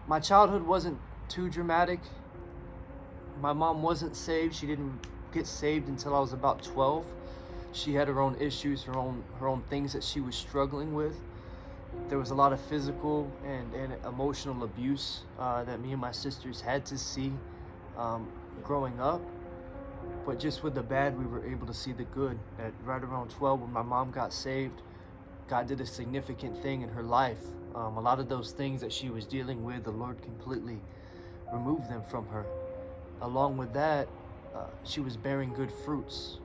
My childhood wasn't too dramatic. My mom wasn't saved. She didn't get saved until I was about 12. She had her own issues, her own things that she was struggling with. There was a lot of physical and emotional abuse that me and my sisters had to see growing up. But just with the bad, we were able to see the good. At right around 12, when my mom got saved, God did a significant thing in her life. A lot of those things that she was dealing with, the Lord completely removed them from her. Along with that, she was bearing good fruits.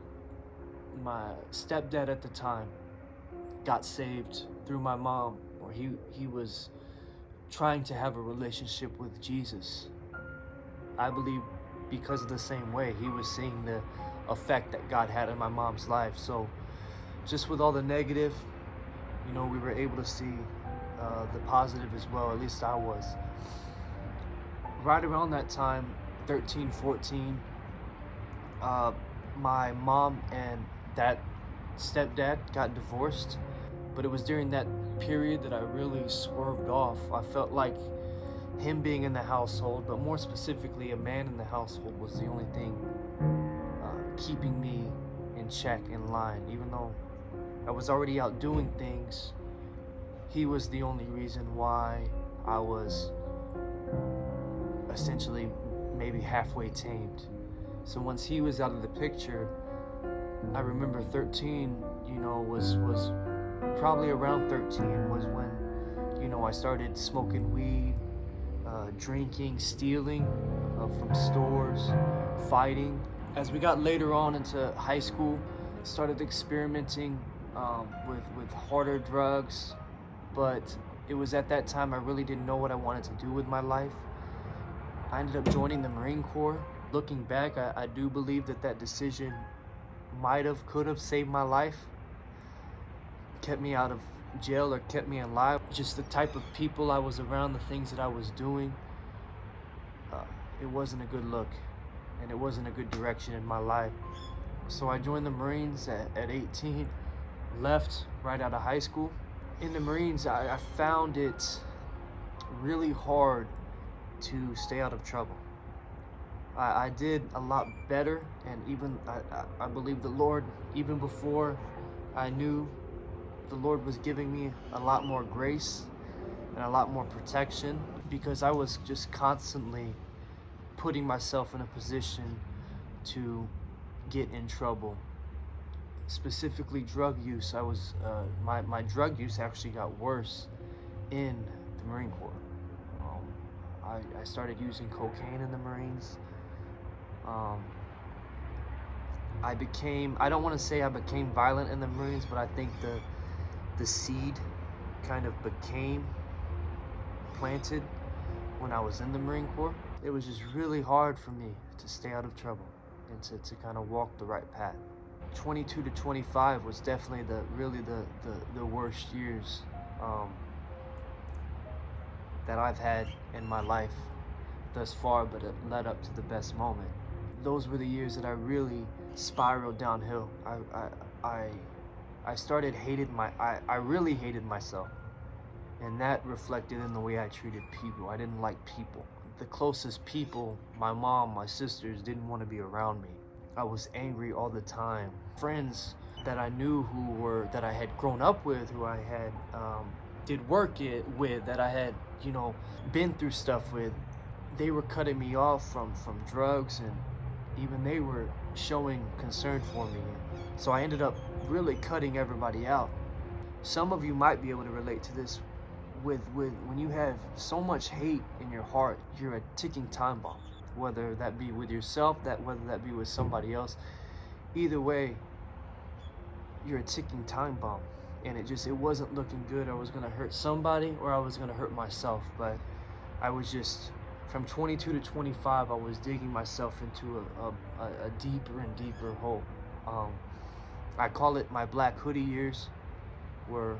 My stepdad at the time got saved through my mom, or he was trying to have a relationship with Jesus. I believe because of the same way, he was seeing the effect that God had in my mom's life. So just with all the negative, we were able to see the positive as well. At least I was. Right around that time, 13, 14, my mom and that stepdad got divorced. But it was during that period that I really swerved off. I felt like him being in the household, but more specifically a man in the household, was the only thing keeping me in check, in line. Even though I was already out doing things, he was the only reason why I was essentially maybe halfway tamed. So once he was out of the picture, I remember 13, was probably around 13 was when, I started smoking weed, drinking, stealing from stores, fighting. As we got later on into high school, started experimenting with harder drugs, but it was at that time I really didn't know what I wanted to do with my life. I ended up joining the Marine Corps. Looking back, I do believe that decision could have saved my life, kept me out of jail or kept me alive. Just the type of people I was around, the things that I was doing, it wasn't a good look, and it wasn't a good direction in my life. So I joined the Marines at 18, left right out of high school. In the Marines, I found it really hard to stay out of trouble. I did a lot better, and even I believe the Lord, even before I knew, the Lord was giving me a lot more grace and a lot more protection, because I was just constantly putting myself in a position to get in trouble. Specifically drug use. My drug use actually got worse in the Marine Corps. I started using cocaine in the Marines. I don't want to say I became violent in the Marines, but I think the seed kind of became planted when I was in the Marine Corps. It was just really hard for me to stay out of trouble and to kind of walk the right path. 22 to 25 was definitely the worst years that I've had in my life thus far, but it led up to the best moment. Those were the years that I really spiraled downhill. I started I really hated myself, and that reflected in the way I treated people. I didn't like people. The closest people, my mom, my sisters, didn't want to be around me. I was angry all the time. Friends that I knew that I had grown up with, who I had did work with, that I had been through stuff with, they were cutting me off from drugs, and even they were showing concern for me. So I ended up really cutting everybody out. Some of you might be able to relate to this. With when you have so much hate in your heart, you're a ticking time bomb. Whether that be with yourself, whether that be with somebody else, either way, you're a ticking time bomb. And it wasn't looking good. I was gonna hurt somebody, or I was gonna hurt myself. But I was just, from 22 to 25, I was digging myself into a deeper and deeper hole. I call it my black hoodie years, where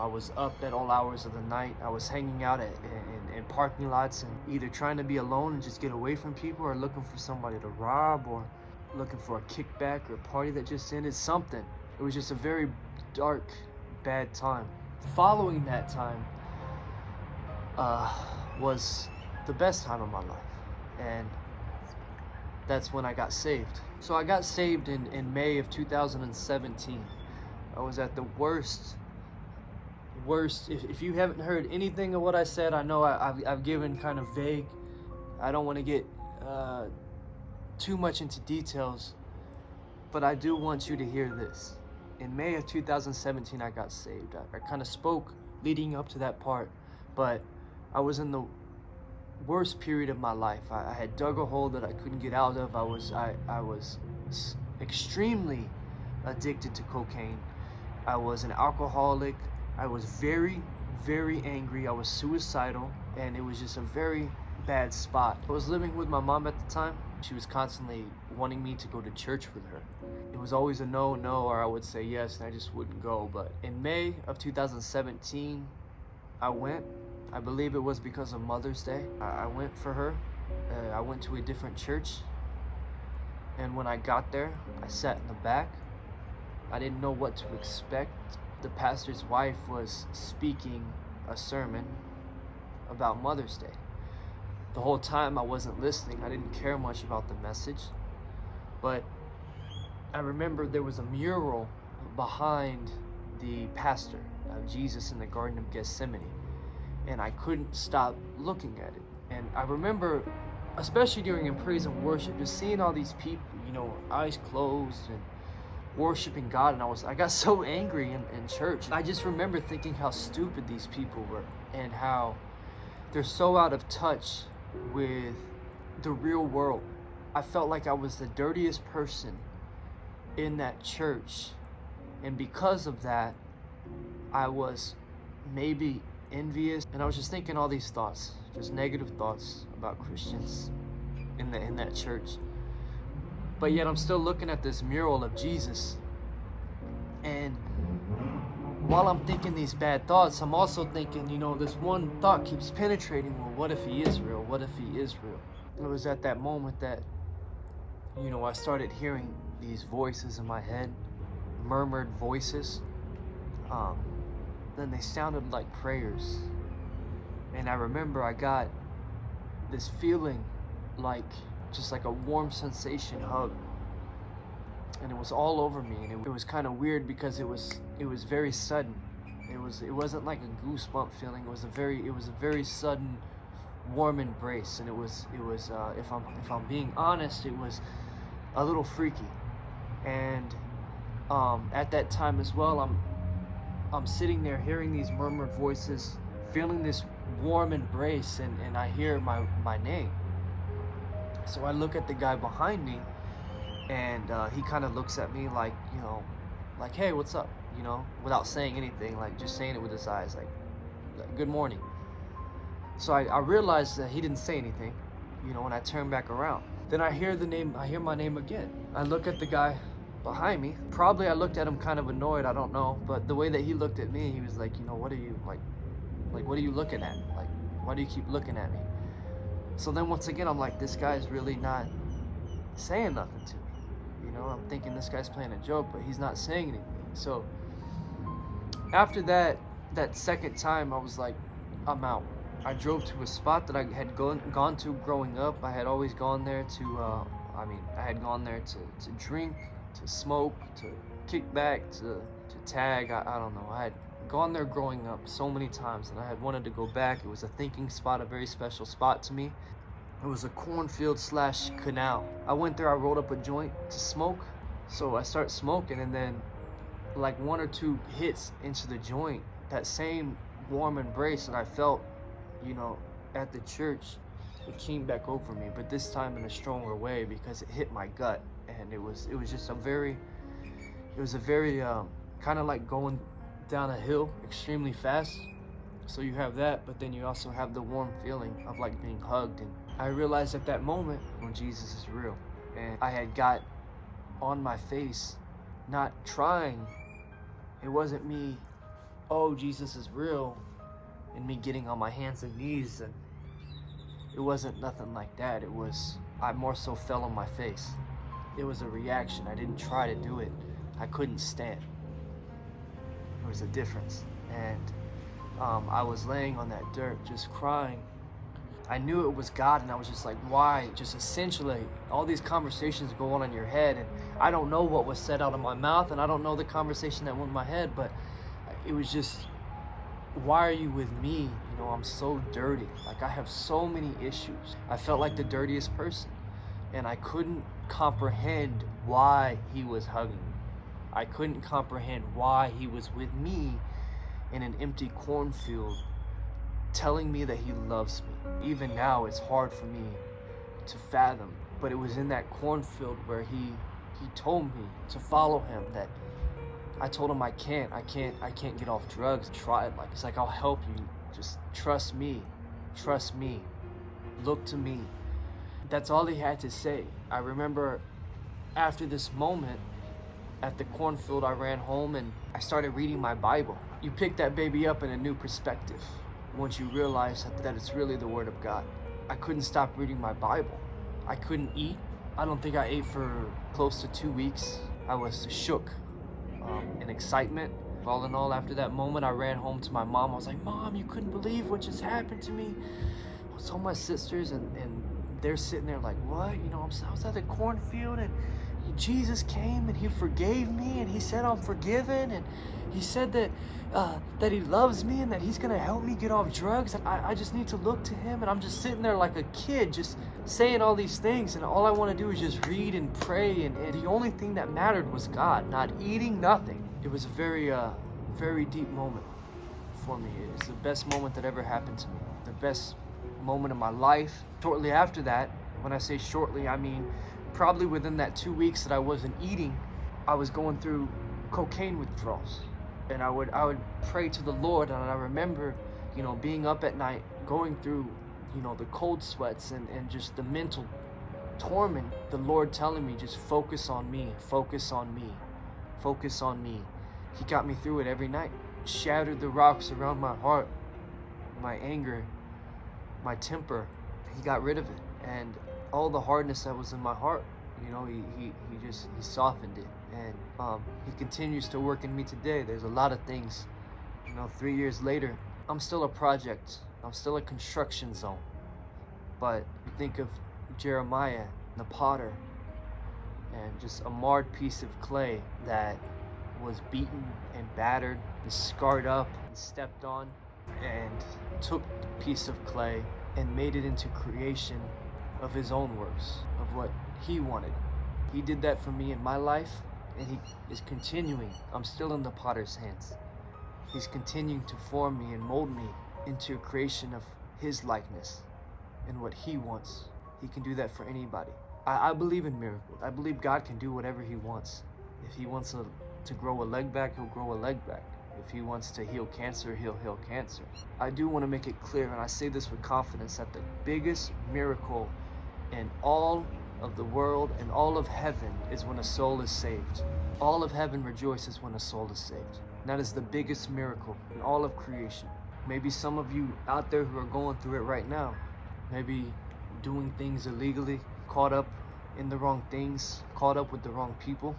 I was up at all hours of the night. I was hanging out in parking lots and either trying to be alone and just get away from people, or looking for somebody to rob, or looking for a kickback or a party that just ended, something. It was just a very dark, bad time. Following that time, was the best time of my life. And that's when I got saved. So I got saved in May of 2017. I was at the worst, if you haven't heard anything of what I said, I know I've given kind of vague. I don't want to get too much into details, but I do want you to hear this. In May of 2017, I got saved. I kind of spoke leading up to that part, but I was in the worst period of my life. I had dug a hole that I couldn't get out of. I was extremely addicted to cocaine. I was an alcoholic. I was very, very angry. I was suicidal, and it was just a very bad spot. I was living with my mom at the time. She was constantly wanting me to go to church with her. It was always a no, or I would say yes, and I just wouldn't go. But in May of 2017, I went. I believe it was because of Mother's Day. I went for her. I went to a different church. And when I got there, I sat in the back. I didn't know what to expect. The pastor's wife was speaking a sermon about Mother's Day. The whole time I wasn't listening. I didn't care much about the message. But I remember there was a mural behind the pastor of Jesus in the Garden of Gethsemane. And I couldn't stop looking at it. And I remember, especially during praise and worship, just seeing all these people, eyes closed and worshiping God. And I got so angry in church. I just remember thinking how stupid these people were and how they're so out of touch with the real world. I felt like I was the dirtiest person in that church. And because of that, I was maybe envious, and I was just thinking all these thoughts, just negative thoughts about Christians in that church. But yet I'm still looking at this mural of Jesus, and while I'm thinking these bad thoughts, I'm also thinking, this one thought keeps penetrating. Well, what if he is real? What if he is real? It was at that moment that I started hearing these voices in my head, murmured voices. Then they sounded like prayers. And I remember I got this feeling just like a warm sensation hug. And it was all over me. And it was kind of weird because it was very sudden. It wasn't like a goosebump feeling. It was a very sudden, warm embrace. And it was if I'm being honest, it was a little freaky. And at that time as well, I'm sitting there hearing these murmured voices, feeling this warm embrace, and I hear my name. So I look at the guy behind me, and he kind of looks at me like, hey, what's up? Without saying anything, just saying it with his eyes, like good morning. So I realized that he didn't say anything, when I turn back around. Then I hear my name again. I look at the guy behind me. Probably I looked at him kind of annoyed, I don't know, but the way that he looked at me, he was like, what are you what are you looking at? Why do you keep looking at me? So then once again, I'm like, this guy's really not saying nothing to me. I'm thinking this guy's playing a joke, but he's not saying anything. So after that second time, I was like, I'm out. I drove to a spot that I had gone to growing up. I had always gone there I had gone there to drink, to smoke, to kick back, to tag. I don't know. I had gone there growing up so many times, and I had wanted to go back. It was a thinking spot, a very special spot to me. It was a cornfield / canal. I went there, I rolled up a joint to smoke. So I start smoking, and then like 1 or 2 hits into the joint, that same warm embrace that I felt, at the church, it came back over me, but this time in a stronger way because it hit my gut. And it was just a very kind of like going down a hill extremely fast. So you have that, but then you also have the warm feeling of like being hugged. And I realized at that moment when Jesus is real. And I had got on my face, not trying. It wasn't me, oh, Jesus is real, and me getting on my hands and knees. And it wasn't nothing like that. I more so fell on my face. It was a reaction. I didn't try to do it. I couldn't stand. There was a difference. And I was laying on that dirt just crying I knew it was God, and I was just like, why? Just essentially, all these conversations go on in your head, and I don't know what was said out of my mouth, and I don't know the conversation that went in my head, but it was just, why are you with me? You know, I'm so dirty. Like, I have so many issues. I felt like the dirtiest person, and I couldn't comprehend why he was hugging me. I couldn't comprehend why he was with me in an empty cornfield, telling me that he loves me. Even now, it's hard for me to fathom, but it was in that cornfield where he told me to follow him, that I told him I can't get off drugs. Try it. Like, it's like, I'll help you. Just trust me. Trust me. Look to me. That's all he had to say. I remember after this moment at the cornfield, I ran home and I started reading my Bible. You pick that baby up in a new perspective once you realize that it's really the Word of God. I couldn't stop reading my Bible. I couldn't eat. I don't think I ate for close to 2 weeks. I was shook in excitement. All in all, after that moment, I ran home to my mom. I was like, Mom, you couldn't believe what just happened to me. I told my sisters, and they're sitting there like, what? You know, I was at the cornfield, and Jesus came and he forgave me, and he said I'm forgiven, and he said that he loves me and that he's gonna help me get off drugs, and I just need to look to him. And I'm just sitting there like a kid, just saying all these things, and all I want to do is just read and pray, and the only thing that mattered was God, not eating, nothing. It was a very deep moment for me. It was the best moment that ever happened to me, the best moment of my life. Shortly after that, when I say shortly, I mean probably within that 2 weeks that I wasn't eating, I was going through cocaine withdrawals. And I would pray to the Lord, and I remember, you know, being up at night, going through, you know, the cold sweats and just the mental torment, the Lord telling me, just focus on me, focus on me, focus on me. He got me through it every night. Shattered the rocks around my heart, my anger, my temper. He got rid of it, and all the hardness that was in my heart, you know, he softened it, and he continues to work in me today. There's a lot of things, you know, 3 years later, I'm still a project. I'm still a construction zone. But you think of Jeremiah, the potter, and just a marred piece of clay that was beaten and battered and scarred up and stepped on, and took the piece of clay and made it into creation of his own works, of what he wanted. He did that for me in my life, and he is continuing. I'm still in the potter's hands. He's continuing to form me and mold me into a creation of his likeness and what he wants. He can do that for anybody. I believe in miracles. I believe God can do whatever he wants. If he wants to grow a leg back, he'll grow a leg back. If he wants to heal cancer, he'll heal cancer. I do want to make it clear, and I say this with confidence, that the biggest miracle in all of the world and all of heaven is when a soul is saved. All of heaven rejoices when a soul is saved. And that is the biggest miracle in all of creation. Maybe some of you out there who are going through it right now, maybe doing things illegally, caught up in the wrong things, caught up with the wrong people,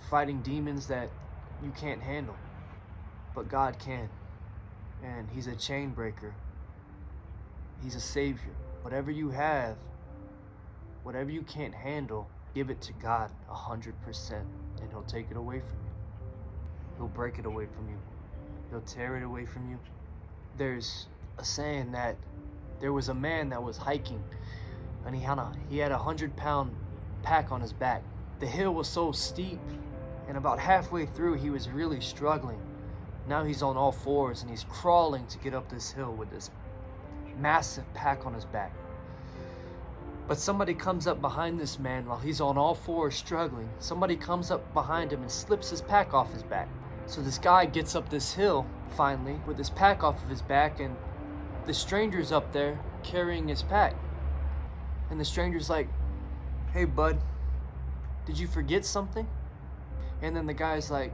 fighting demons that you can't handle, but God can. And he's a chain breaker. He's a savior. Whatever you have, whatever you can't handle, give it to God 100%, and he'll take it away from you. He'll break it away from you. He'll tear it away from you. There's a saying that there was a man that was hiking, and he had a 100-pound pack on his back. The hill was so steep, and about halfway through, he was really struggling. Now he's on all fours, and he's crawling to get up this hill with this massive pack on his back. But somebody comes up behind this man while he's on all fours struggling. Somebody comes up behind him and slips his pack off his back. So this guy gets up this hill, finally, with his pack off of his back, and the stranger's up there carrying his pack. And the stranger's like, "Hey, bud, did you forget something?" And then the guy's like,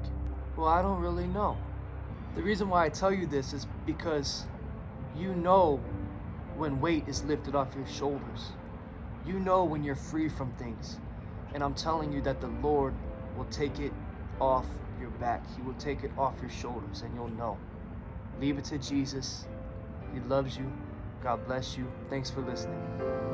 "Well, I don't really know." The reason why I tell you this is because you know when weight is lifted off your shoulders. You know when you're free from things. And I'm telling you that the Lord will take it off your back. He will take it off your shoulders, and you'll know. Leave it to Jesus. He loves you. God bless you. Thanks for listening.